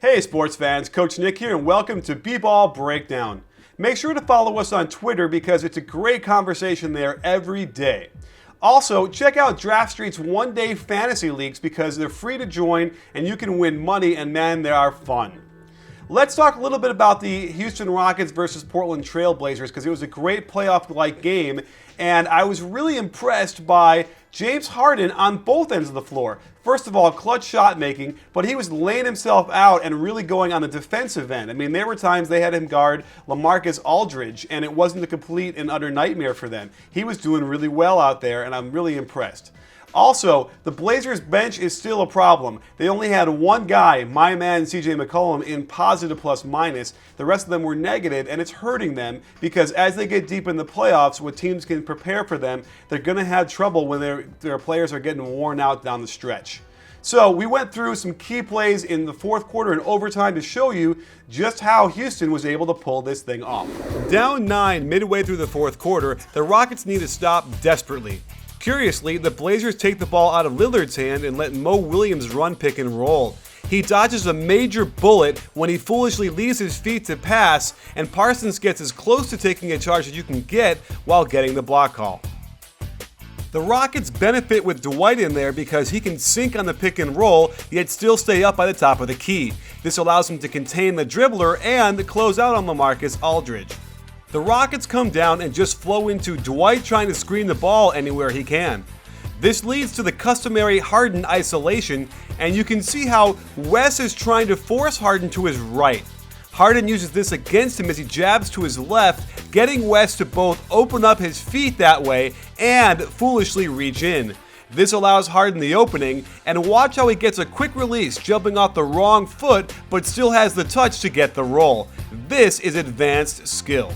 Hey sports fans, Coach Nick here and welcome to B-Ball Breakdown. Make sure to follow us on Twitter because it's a great conversation there every day. Also, check out Draft Street's one-day fantasy leagues because they're free to join and you can win money, and man, they are fun. Let's talk a little bit about the Houston Rockets versus Portland Trail Blazers because it was a great playoff-like game, and I was really impressed by James Harden on both ends of the floor. First of all, clutch shot making, but he was laying himself out and really going on the defensive end. I mean, there were times they had him guard LaMarcus Aldridge, and it wasn't a complete and utter nightmare for them. He was doing really well out there, and I'm really impressed. Also, the Blazers bench is still a problem. They only had one guy, my man CJ McCollum, in positive plus minus. The rest of them were negative, and it's hurting them because as they get deep in the playoffs, when teams can prepare for them, they're going to have trouble when their players are getting worn out down the stretch. So we went through some key plays in the fourth quarter and overtime to show you just how Houston was able to pull this thing off. Down 9 midway through the fourth quarter, the Rockets need to stop desperately. Curiously, the Blazers take the ball out of Lillard's hand and let Mo Williams run pick and roll. He dodges a major bullet when he foolishly leaves his feet to pass, and Parsons gets as close to taking a charge as you can get while getting the block call. The Rockets benefit with Dwight in there because he can sink on the pick and roll, yet still stay up by the top of the key. This allows him to contain the dribbler and close out on LaMarcus Aldridge. The Rockets come down and just flow into Dwight trying to screen the ball anywhere he can. This leads to the customary Harden isolation, and you can see how Wes is trying to force Harden to his right. Harden uses this against him as he jabs to his left, getting Wes to both open up his feet that way and foolishly reach in. This allows Harden the opening, and watch how he gets a quick release jumping off the wrong foot but still has the touch to get the roll. This is advanced skill.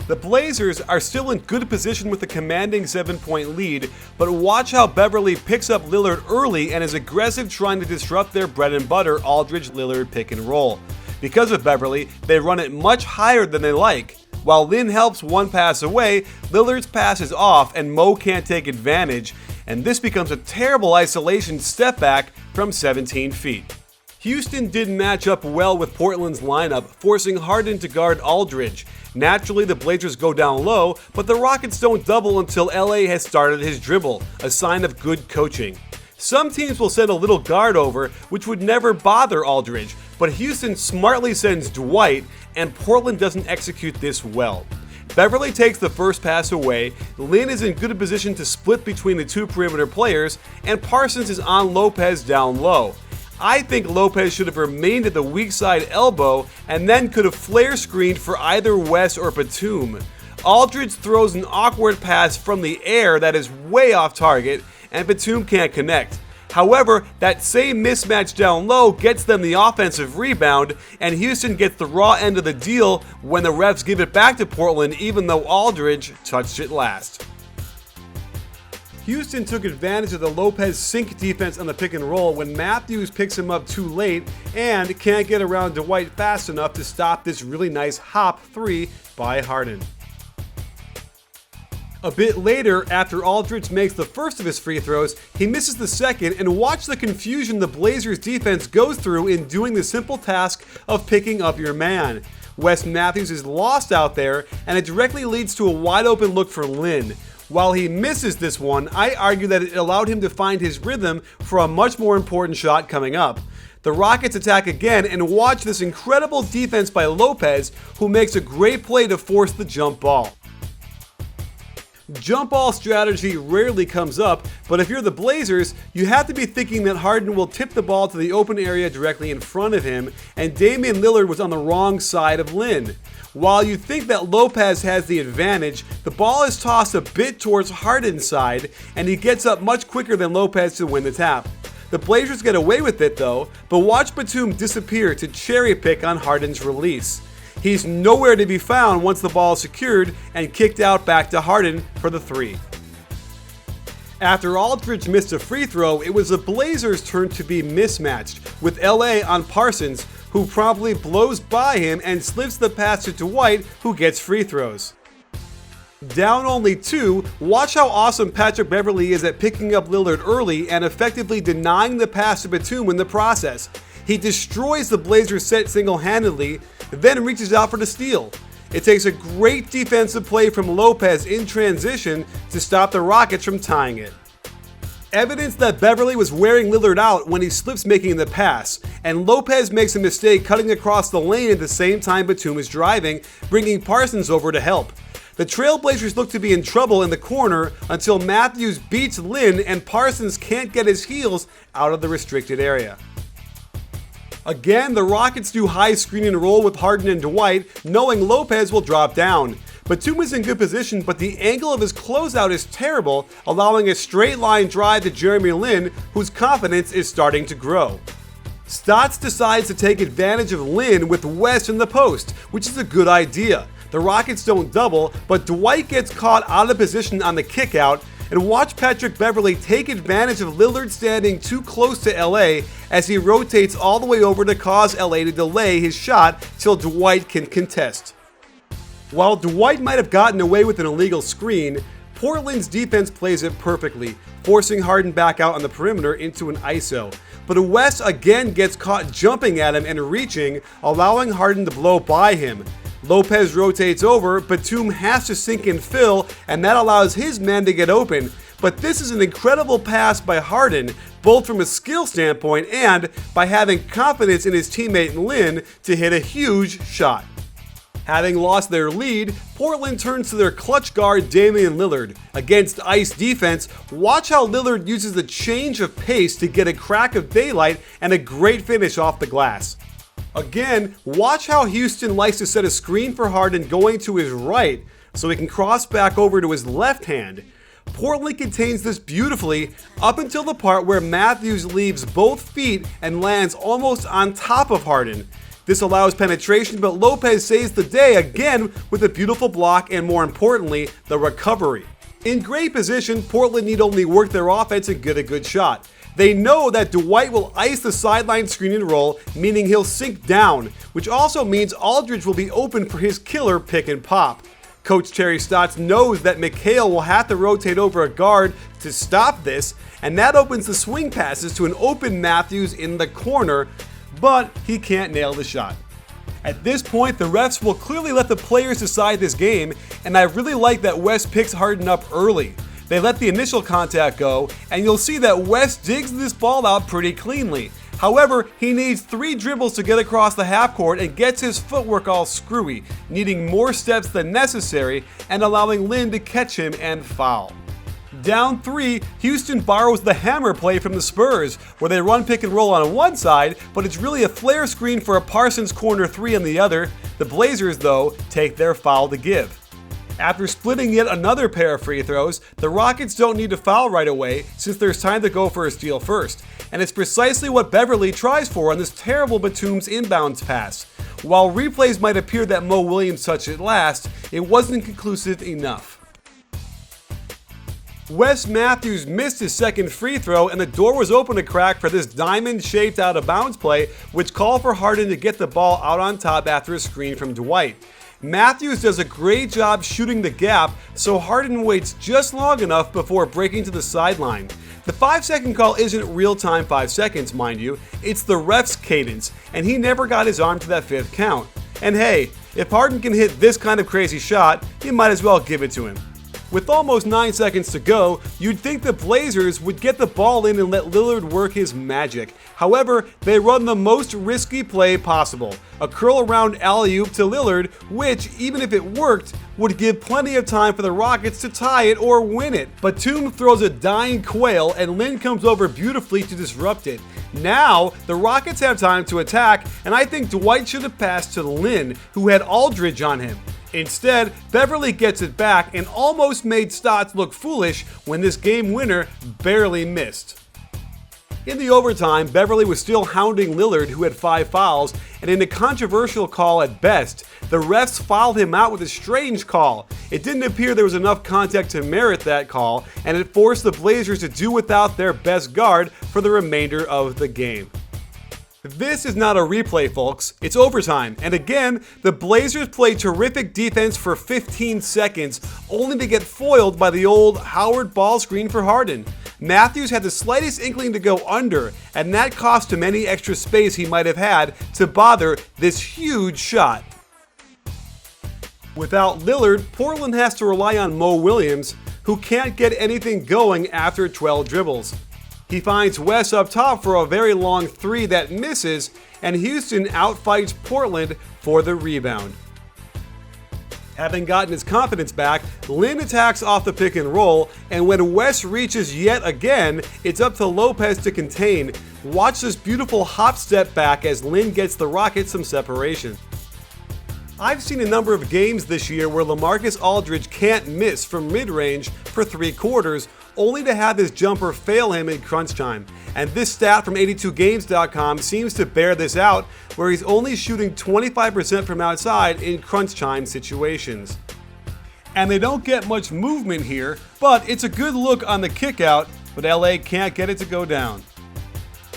The Blazers are still in good position with a commanding 7-point lead, but watch how Beverly picks up Lillard early and is aggressive trying to disrupt their bread and butter Aldridge-Lillard pick and roll. Because of Beverly, they run it much higher than they like. While Lin helps one pass away, Lillard's pass is off and Mo can't take advantage, and this becomes a terrible isolation step back from 17 feet. Houston didn't match up well with Portland's lineup, forcing Harden to guard Aldridge. Naturally, the Blazers go down low, but the Rockets don't double until LA has started his dribble, a sign of good coaching. Some teams will send a little guard over, which would never bother Aldridge, but Houston smartly sends Dwight, and Portland doesn't execute this well. Beverly takes the first pass away, Lin is in good position to split between the two perimeter players, and Parsons is on Lopez down low. I think Lopez should have remained at the weak side elbow and then could have flare screened for either Wes or Batum. Aldridge throws an awkward pass from the air that is way off target, and Batum can't connect. However, that same mismatch down low gets them the offensive rebound, and Houston gets the raw end of the deal when the refs give it back to Portland even though Aldridge touched it last. Houston took advantage of the Lopez sink defense on the pick and roll when Matthews picks him up too late and can't get around Dwight fast enough to stop this really nice hop three by Harden. A bit later, after Aldridge makes the first of his free throws, he misses the second, and watch the confusion the Blazers defense goes through in doing the simple task of picking up your man. Wes Matthews is lost out there, and it directly leads to a wide open look for Lin. While he misses this one, I argue that it allowed him to find his rhythm for a much more important shot coming up. The Rockets attack again, and watch this incredible defense by Lopez, who makes a great play to force the jump ball. Jump ball strategy rarely comes up, but if you're the Blazers, you have to be thinking that Harden will tip the ball to the open area directly in front of him, and Damian Lillard was on the wrong side of Lin. While you think that Lopez has the advantage, the ball is tossed a bit towards Harden's side, and he gets up much quicker than Lopez to win the tap. The Blazers get away with it though, but watch Batum disappear to cherry pick on Harden's release. He's nowhere to be found once the ball is secured and kicked out back to Harden for the three. After Aldridge missed a free throw, it was the Blazers' turn to be mismatched, with LA on Parsons, who promptly blows by him and slips the pass to Dwight, who gets free throws. Down only 2, watch how awesome Patrick Beverly is at picking up Lillard early and effectively denying the pass to Batum in the process. He destroys the Blazers set single-handedly, then reaches out for the steal. It takes a great defensive play from Lopez in transition to stop the Rockets from tying it. Evidence that Beverly was wearing Lillard out when he slips making the pass, and Lopez makes a mistake cutting across the lane at the same time Batum is driving, bringing Parsons over to help. The Trailblazers look to be in trouble in the corner until Matthews beats Lin and Parsons can't get his heels out of the restricted area. Again, the Rockets do high screen and roll with Harden and Dwight, knowing Lopez will drop down. Batum is in good position, but the angle of his closeout is terrible, allowing a straight line drive to Jeremy Lin, whose confidence is starting to grow. Stotts decides to take advantage of Lin with West in the post, which is a good idea. The Rockets don't double, but Dwight gets caught out of position on the kickout, and watch Patrick Beverly take advantage of Lillard standing too close to LA as he rotates all the way over to cause LA to delay his shot till Dwight can contest. While Dwight might have gotten away with an illegal screen, Portland's defense plays it perfectly, forcing Harden back out on the perimeter into an ISO. But West again gets caught jumping at him and reaching, allowing Harden to blow by him. Lopez rotates over, Batum has to sink and fill, and that allows his man to get open. But this is an incredible pass by Harden, both from a skill standpoint and by having confidence in his teammate Lin to hit a huge shot. Having lost their lead, Portland turns to their clutch guard Damian Lillard. Against ice defense, watch how Lillard uses the change of pace to get a crack of daylight and a great finish off the glass. Again, watch how Houston likes to set a screen for Harden going to his right so he can cross back over to his left hand. Portland contains this beautifully up until the part where Matthews leaves both feet and lands almost on top of Harden. This allows penetration, but Lopez saves the day again with a beautiful block and, more importantly, the recovery. In great position, Portland need only work their offense and get a good shot. They know that Dwight will ice the sideline screen and roll, meaning he'll sink down, which also means Aldridge will be open for his killer pick and pop. Coach Terry Stotts knows that McHale will have to rotate over a guard to stop this, and that opens the swing passes to an open Matthews in the corner, but he can't nail the shot. At this point, the refs will clearly let the players decide this game, and I really like that West picks Harden up early. They let the initial contact go, and you'll see that West digs this ball out pretty cleanly. However, he needs 3 dribbles to get across the half court and gets his footwork all screwy, needing more steps than necessary and allowing Lin to catch him and foul. Down 3, Houston borrows the hammer play from the Spurs, where they run pick and roll on one side, but it's really a flare screen for a Parsons corner 3 on the other. The Blazers, though, take their foul to give. After splitting yet another pair of free throws, the Rockets don't need to foul right away since there's time to go for a steal first, and it's precisely what Beverly tries for on this terrible Batum's inbounds pass. While replays might appear that Mo Williams touched it last, it wasn't conclusive enough. Wes Matthews missed his second free throw, and the door was open a crack for this diamond-shaped out-of-bounds play, which called for Harden to get the ball out on top after a screen from Dwight. Matthews does a great job shooting the gap, so Harden waits just long enough before breaking to the sideline. The 5-second call isn't real-time 5 seconds, mind you, it's the ref's cadence, and he never got his arm to that 5th count. And hey, if Harden can hit this kind of crazy shot, you might as well give it to him. With almost 9 seconds to go, you'd think the Blazers would get the ball in and let Lillard work his magic. However, they run the most risky play possible, a curl around alley-oop to Lillard, which, even if it worked, would give plenty of time for the Rockets to tie it or win it. Batum throws a dying quail and Lin comes over beautifully to disrupt it. Now, the Rockets have time to attack, and I think Dwight should have passed to Lin, who had Aldridge on him. Instead, Beverly gets it back and almost made Stotts look foolish when this game winner barely missed. In the overtime, Beverly was still hounding Lillard, who had 5 fouls, and in a controversial call at best, the refs fouled him out with a strange call. It didn't appear there was enough contact to merit that call, and it forced the Blazers to do without their best guard for the remainder of the game. This is not a replay, folks. It's overtime, and again, the Blazers play terrific defense for 15 seconds, only to get foiled by the old Howard ball screen for Harden. Matthews had the slightest inkling to go under, and that cost him any extra space he might have had to bother this huge shot. Without Lillard, Portland has to rely on Mo Williams, who can't get anything going after 12 dribbles. He finds Wes up top for a very long three that misses, and Houston outfights Portland for the rebound. Having gotten his confidence back, Lin attacks off the pick and roll, and when Wes reaches yet again, it's up to Lopez to contain. Watch this beautiful hop step back as Lin gets the Rockets some separation. I've seen a number of games this year where LaMarcus Aldridge can't miss from mid-range for 3 quarters, only to have his jumper fail him in crunch time. And this stat from 82games.com seems to bear this out, where he's only shooting 25% from outside in crunch time situations. And they don't get much movement here, but it's a good look on the kickout, but LA can't get it to go down.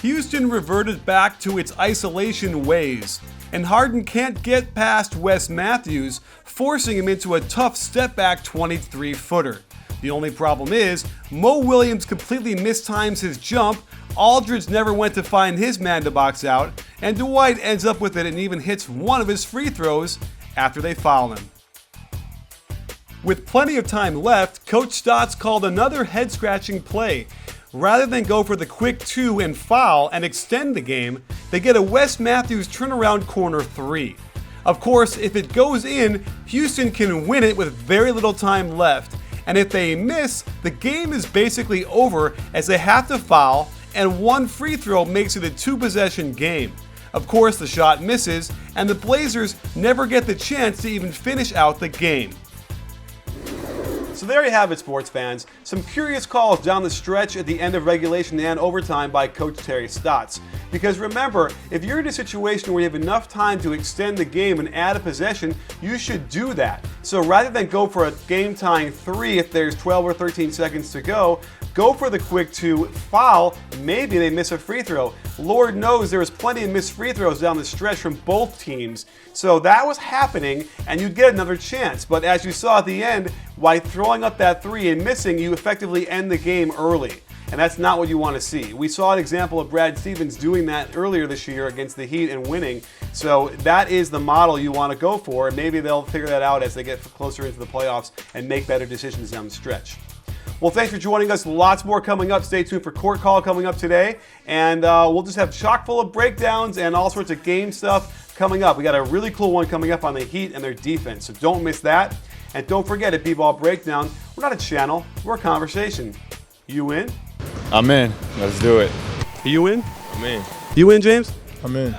Houston reverted back to its isolation ways, and Harden can't get past Wes Matthews, forcing him into a tough step-back 23-footer. The only problem is, Mo Williams completely mistimes his jump, Aldridge never went to find his man to box out, and Dwight ends up with it and even hits one of his free throws after they foul him. With plenty of time left, Coach Stotts called another head-scratching play. Rather than go for the quick 2 and foul and extend the game, they get a Wes Matthews turnaround corner 3. Of course, if it goes in, Houston can win it with very little time left. And if they miss, the game is basically over as they have to foul, and one free throw makes it a 2-possession game. Of course, the shot misses, and the Blazers never get the chance to even finish out the game. So there you have it, sports fans. Some curious calls down the stretch at the end of regulation and overtime by Coach Terry Stotts. Because remember, if you're in a situation where you have enough time to extend the game and add a possession, you should do that. So rather than go for a game-tying 3 if there's 12 or 13 seconds to go for the quick 2, foul, maybe they miss a free throw. Lord knows there was plenty of missed free throws down the stretch from both teams. So that was happening, and you'd get another chance. But as you saw at the end, by throwing up that 3 and missing, you effectively end the game early. And that's not what you want to see. We saw an example of Brad Stevens doing that earlier this year against the Heat and winning. So that is the model you want to go for. Maybe they'll figure that out as they get closer into the playoffs and make better decisions down the stretch. Well, thanks for joining us. Lots more coming up. Stay tuned for Court Call coming up today. And we'll just have chock full of breakdowns and all sorts of game stuff coming up. We got a really cool one coming up on the Heat and their defense. So don't miss that. And don't forget, at B-Ball Breakdown, we're not a channel, we're a conversation. You in? I'm in. Let's do it. You in? I'm in. You in, James? I'm in.